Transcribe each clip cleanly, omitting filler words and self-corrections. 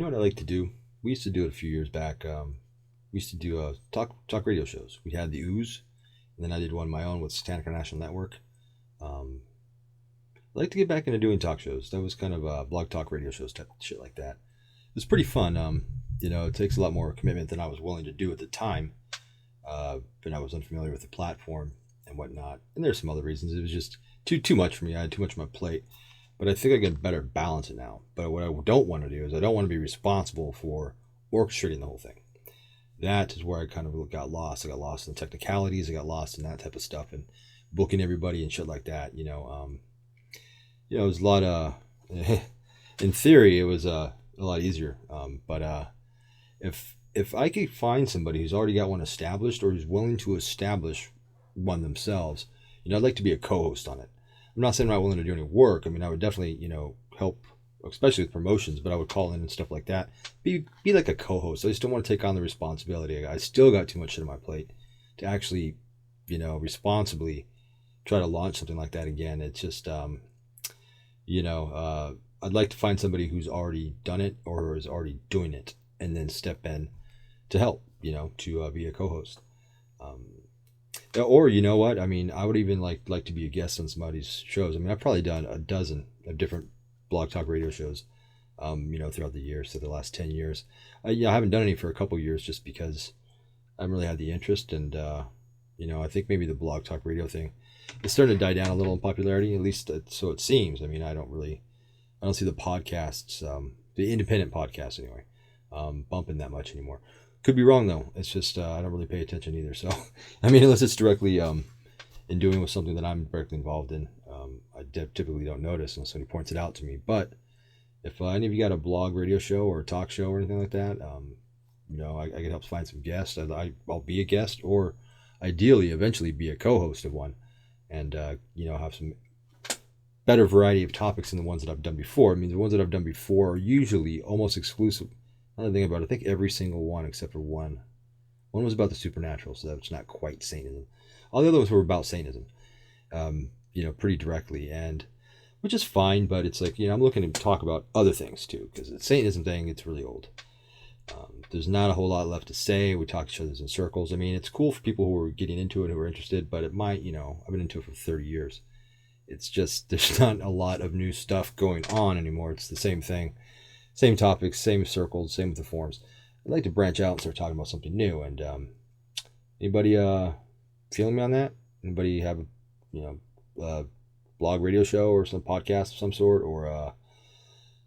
know what I like to do? We used to do it a few years back. We used to do talk radio shows. We had the Ooze, and then I did one of my own with Satanic International Network. Um, I like to get back into doing talk shows. That was kind of blog talk radio shows, type shit like that. It was pretty fun. It takes a lot more commitment than I was willing to do at the time. But I was unfamiliar with the platform and whatnot. And there's some other reasons. It was just too much for me. I had too much on my plate. But I think I can better balance it now. But what I don't want to do is I don't want to be responsible for orchestrating the whole thing. That is where I kind of got lost. I got lost in the technicalities. I got lost in that type of stuff and booking everybody and shit like that. It was a lot of, in theory, it was a lot easier. But if I could find somebody who's already got one established or who's willing to establish one themselves, I'd like to be a co-host on it. I'm not saying I'm not willing to do any work. I mean, I would definitely, help, especially with promotions, but I would call in and stuff like that. Be like a co-host. I just don't want to take on the responsibility. I still got too much shit on my plate to actually, responsibly try to launch something like that again. It's just, I'd like to find somebody who's already done it or is already doing it and then step in to help, to be a co-host. Or you know what? I mean, I would even like to be a guest on somebody's shows. I mean, I've probably done a dozen of different blog talk radio shows, throughout the years, so the last 10 years. I haven't done any for a couple years just because I haven't really had the interest. And, I think maybe the blog talk radio thing is starting to die down a little in popularity, at least so it seems. I mean, I don't see the podcasts, the independent podcasts anyway, bumping that much anymore. Could be wrong though. It's just I don't really pay attention either. So, I mean, unless it's directly in doing with something that I'm directly involved in, I typically don't notice unless somebody points it out to me. But if any of you got a blog radio show or a talk show or anything like that, I could help find some guests. I'll be a guest or ideally eventually be a co-host of one, and have some better variety of topics than the ones that I've done before. I mean, the ones that I've done before are usually almost exclusive. Another thing about it, I think every single one except for one. One was about the supernatural, so that's not quite Satanism. All the other ones were about Satanism, pretty directly, and which is fine, but it's like, I'm looking to talk about other things too, because the Satanism thing, it's really old. There's not a whole lot left to say. We talk to each other in circles. I mean, it's cool for people who are getting into it, who are interested, but it might, I've been into it for 30 years. It's just, there's not a lot of new stuff going on anymore. It's the same thing. Same topics, same circles, same with the forums. I'd like to branch out and start talking about something new. And anybody feeling me on that? Anybody have a blog radio show or some podcast of some sort, or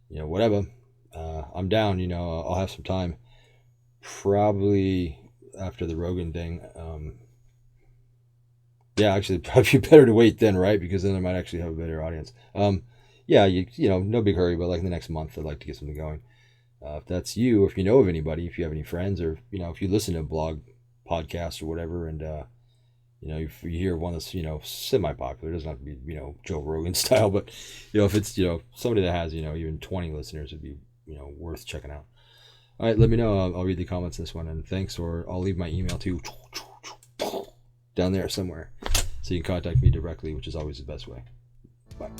whatever? I'm down. I'll have some time. Probably after the Rogan thing. Yeah, actually, probably better to wait then, right? Because then I might actually have a better audience. Yeah, no big hurry, but like in the next month, I'd like to get something going. If that's you, or if you know of anybody, if you have any friends, or if you listen to a blog podcast or whatever, and if you hear one that's semi-popular, it doesn't have to be Joe Rogan style, but if it's somebody that has even 20 listeners, it'd be worth checking out. All right, let me know. I'll read the comments in this one, and thanks. Or I'll leave my email too down there somewhere, so you can contact me directly, which is always the best way. Bye.